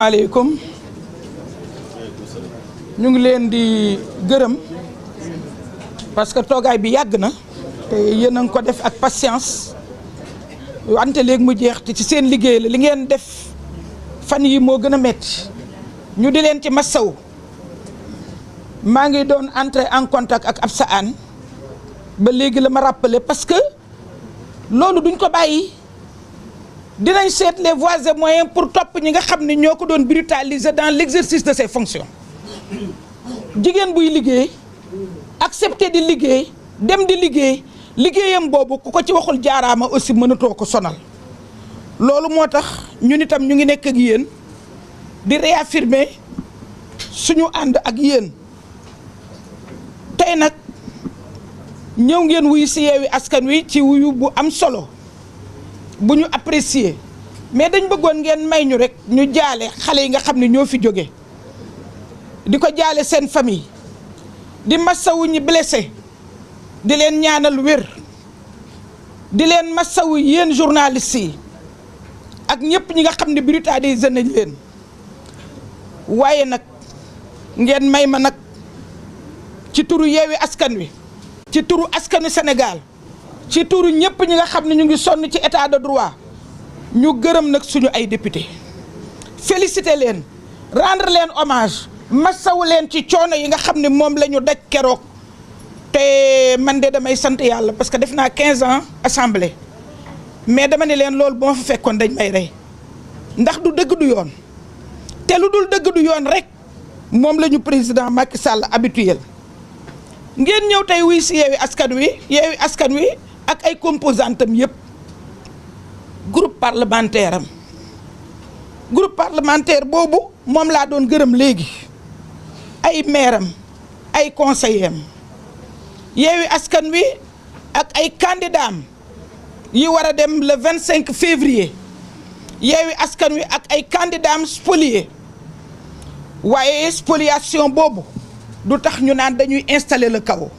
Maaleykum ñu ngi leen di gërëm parce que toogaay bi yàgg na te yéen a ngi ko def ak patience wante léegi mu jeex te ci seen liggéey la li ngeen def fan yi moo gën a metti ñu di leen ci massaw maa ngi doon entrer en contact ak Absa Anne ba léegi la ma rappelé parce que loolu duñ ko bàyyi dinañ seet les voies et moyens pour topp ñi nga xam ne ñoo ko doon brutaliser dans l'exercice de ses fonctions jigéen buy liggéey accepter di liggéey dem di liggéey liggéeyam boobu ku ko ci waxul jaaraama aussi mënatoo ko sonal loolu moo tax ñun itam ñu ngi nekk ak yéen di réaffirmer suñu ànd ak yéen tey nag ñëw ngeen wuyu si Yewwi Askan Wi ci wuyu bu am solo bu ñu apprécier mais dañ bëggoon ngeen may ñu rek ñu jaale xale yi nga xam ne ñoo fi jóge di ko jaale seen famille di massawu ñi blessé di leen ñaanal wér di leen massawu yéen journalistes yi ak ñëpp ñi nga xam ne brutalisé nañ leen waaye nag ngeen may ma nag ci turu Yewwi Askan Wi ci turu askanu Sénégal ci turu ñëpp ñi nga xam ne ñu ngi sonn ci état de droit ñu gërëm nag suñu ay député féliciter leen rendre leen hommage massawu leen ci coono yi nga xam ne moom la ñu daj keroog te man de damay sant yàlla parce que def naa 15 ans assemblée mais dama ne leen loolu bu ma fa fekkoon dañ may rey ndax du dëgg du yoon te lu dul dëgg du yoon rek moom la ñu président Macky Sall habituel ngeen ñëw tey wuy si Yewwi Askan Wi ak ay composantam yëpp groupe parlementaire boobu moom laa doon gërëm léegi ay maire am ay conseiller am Yewwi Askan Wi ak ay candidat am yi war a dem le 25 février Yewwi Askan Wi ak ay candidat am spoliés waaye spoliation boobu du tax ñu naan dañuy installer le chaos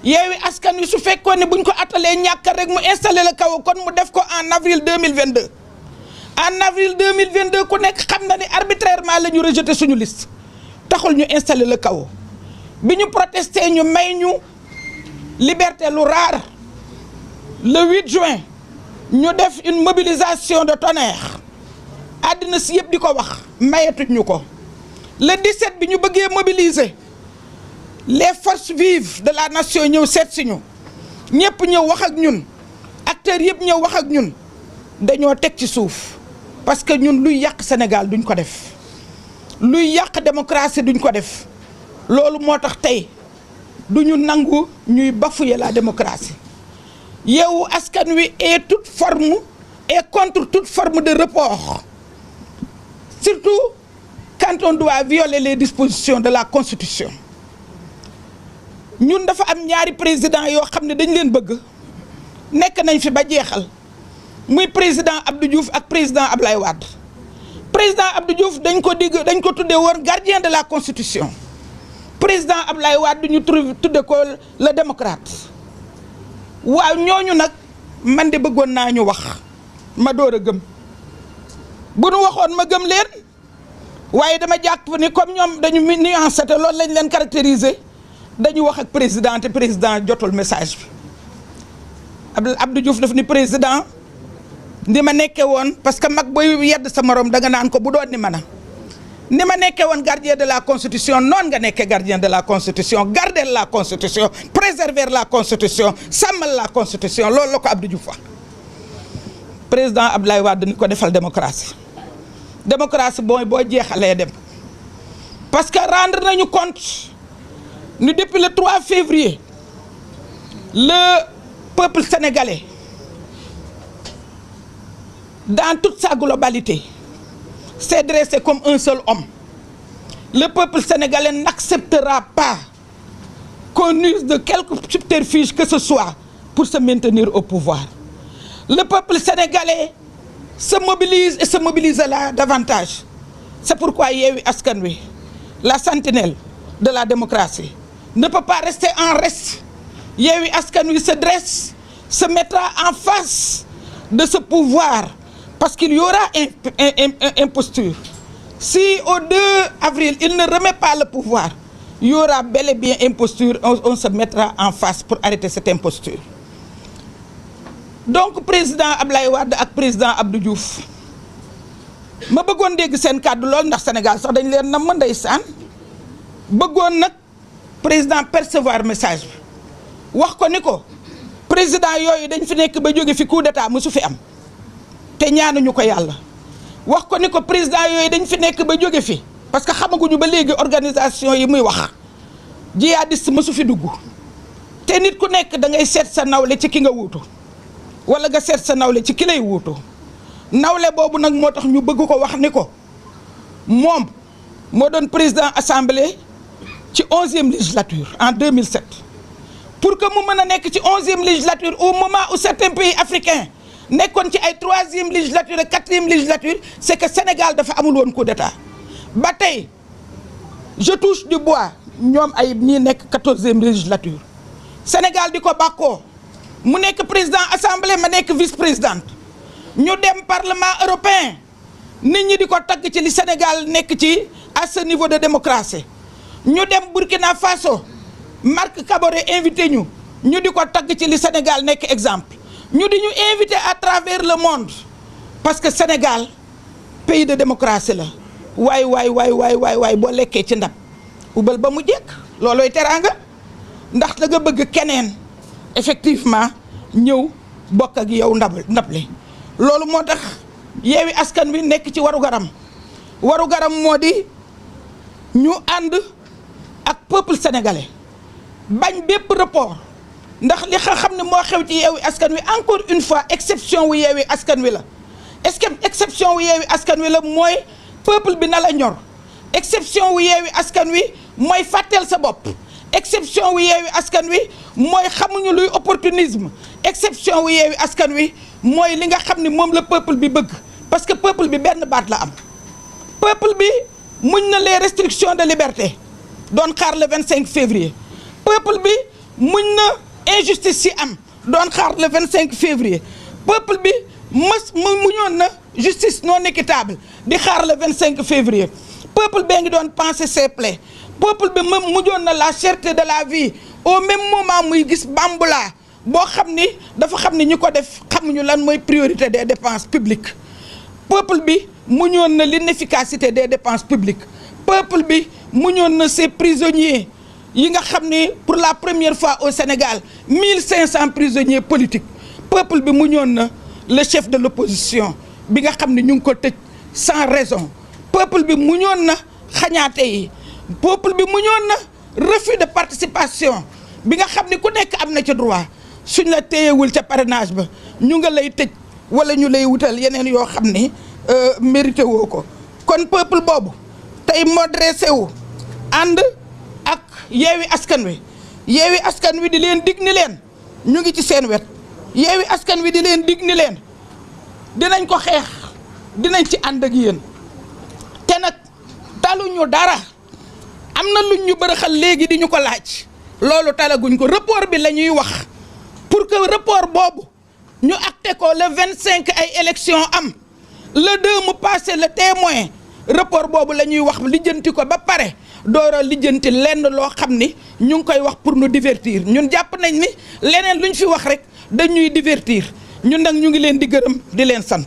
Yewwi Askan Wi su fekkoon ne buñ ko attalee ñàkk rek mu installer le chaos kon mu def ko en avril 2022 en avril 2022 ku nekk xam na ni arbitrairement la ñu rejeté suñu liste taxul ñu installer le chaos bi ñu protesté ñu may ñu liberté lu rare le 8 juin ñu def une mobilisation de tonnerre àddina si yëpp di ko wax mayetuñ ñu ko le 17 bi ñu bëggee mobiliser les forces vives de la nation ñëw seet si ñu ñëpp ñëw wax ak ñun acteurs yëpp ñëw wax ak ñun dañoo teg ci suuf parce que ñun luy yàq Sénégal duñ ko def luy yàq démocratie duñ ko def loolu moo tax tey duñu nangu ñuy bafouer la démocratie Yewwi Askan Wi est toute forme et contre toute forme de report surtout quand on doit violer les dispositions de la Constitution ñun dafa am ñaari président yoo xam ne dañ leen bëgg nekk nañ fi ba jeexal muy président Abdou Diouf ak président Ablaye Wade président Abdou Diouf dañ ko tuddee woon gardien de la Constitution président Ablaye Wade ñu tudde ko le démocrate waaw ñooñu nag man de bëggoon naa ñu wax ma door a gëm bu nu waxoon ma gëm leen waaye dama jàpp ni comme ñoom dañu nuancé te loolu lañ leen caractériser dañu wax ak président te président jotul message bi Abdou Diouf daf ni président ni ma nekkee woon parce que mag booy yedd sa morom danga naan ko bu doon ni man a ni ma nekkee woon gardien de la constitution noonu nga nekkee gardien de la constitution garder la constitution préserver la constitution sàmmal la constitution loolu la ko Abdou Diouf wax président Abdoulaye Wade ni ko defal démocratie mooy boo jeexalee dem parce que rendre nañu compte ni depuis le 3 février le peuple sénégalais dans toute sa globalité s'est dressé comme un seul homme. Le peuple sénégalais n'acceptera pas qu'on use de quelque subterfuge que ce soit pour se maintenir au pouvoir. Le peuple sénégalais se mobilise et se mobilisera davantage. C'est pourquoi Yewwi Askan Wi, la sentinelle de la démocratie, ne peut pas rester en reste. Yewwi Askan Wi se dresse, se mettra en face de ce pouvoir parce qu'il y aura imposture. Si au 2 avril, il ne remet pas le pouvoir, il y aura bel et bien imposture, on se mettra en face pour arrêter cette imposture. Donc, président Ablaye Wade ak président Abdou Diouf, ma bëggoon dégg seen kàddu lool ndax Sénégal sax dañ leen nam ndeysaan bëggoon nag président percevoir message bi wax ko ni ko président yooyu dañ fi nekk ba jóge fi coup d'état musu fi am te ñaanuñu ko yàlla. wax ko ni ko président yooyu dañ fi nekk ba jóge fi parce que xamaguñu ba léegi organisation yi muy wax jihadiste mësu fi dugg te nit ku nekk da ngay seet sa nawle ci ki nga wuutu wala nga seet sa nawle ci ki lay wuutu nawle boobu nag moo tax ñu bëgg ko wax ni ko moom moo doon président assemblée ci 11e législature en 2007 pour que mu mën a nekk ci 11e législature au moment où certains pays africains nekkoon ci ay 3e législature ak 4e législature c'est que Sénégal dafa amul woon coup d'état ba tey je touche du bois ñoom ay ñii nekk 14e législature Sénégal di ko bàkkoo mu nekk président assemblée ma nekk vice-présidente ñu dem parlement européen nit ñi di ko tagg ci li Sénégal nekk ci à ce niveau de démocratie ñu dem Burkina Faso Marc Kaboré invité ñu di ko tagg ci li Sénégal nekk exemple ñu di ñu invité à travers le monde parce que Sénégal pays de démocratie la waay boo lekkee ci ndab ubal ba mu jekk loolooy teraanga ndax da nga bëgg keneen effectivement ñëw bokk ak yow ndab li loolu moo tax Yewwi Askan Wi nekk ci warugaram moo di ñu ànd ak peuple sénégalais bañ bépp report ndax li nga xam ne moo xew ci Yewwi Askan Wi encore une fois exception wu Yewwi Askan Wi la est-ce que exception wu Yewwi Askan Wi la mooy peuple bi na la ñor exception wu Yewwi Askan Wi mooy fàtteel sa bopp exception wu Yewwi Askan Wi mooy xamuñu luy opportunisme exception wu Yewwi Askan Wi mooy li nga xam ne moom la peuple bi bëgg parce que peuple bi benn baat la am peuple bi muñ na les restrictions de liberté doon xaar le 25 février peuple bi muñ na injustice yi am doon xaar le 25 février peuple bi muñoon na justice non équitable di xaar le 25 février peuple bee ngi doon penser ses plaies peuple bi mujjoon na la cherté de la vie au même moment muy gis bamboula boo xam ni dafa xam ni ñu ko def xamuñu lan mooy priorité des dépenses publiques peuple bi muñoon na l'inefficacité des dépenses publiques peuple bi muñoon na ces prisonniers yi nga xam ni pour la première fois au Sénégal 1500 prisonniers politiques peuple bi muñoon na le chef de l'opposition bi nga xam ni ñu ngi ko tëj sans raison peuple bi muñoon na xañaate yi peuple bi muñoon na refus de participation bi nga xam ni ku nekk am na ci droit suñ la téyewul ca parrainage ba ñu nga lay tëj wala ñu lay wutal yeneen yoo xam ni mérité woo ko kon peuple boobu tey moo dressé wu ànd ak Yewwi Askan Wi di leen dig ni leen ñu ngi ci seen wet Yewwi Askan Wi di leen dig ni leen dinañ ko xeex dinañ ci ànd ak yéen te nag taluñu dara am na luñ ñu bërëxal léegi di ñu ko laaj loolu talaguñ ko report bi la ñuy wax pour que report boobu ñu acté ko le 25 ay élection am le 2 mu passé le témoin report boobu la ñuy wax lijjanti ko ba pare door a lijjanti lenn loo xam ni ñu ngi koy wax pour nous divertir ñun jàpp nañ ni leneen luñ fi wax rek dañuy divertir ñun nag ñu ngi leen di gërëm di leen sant.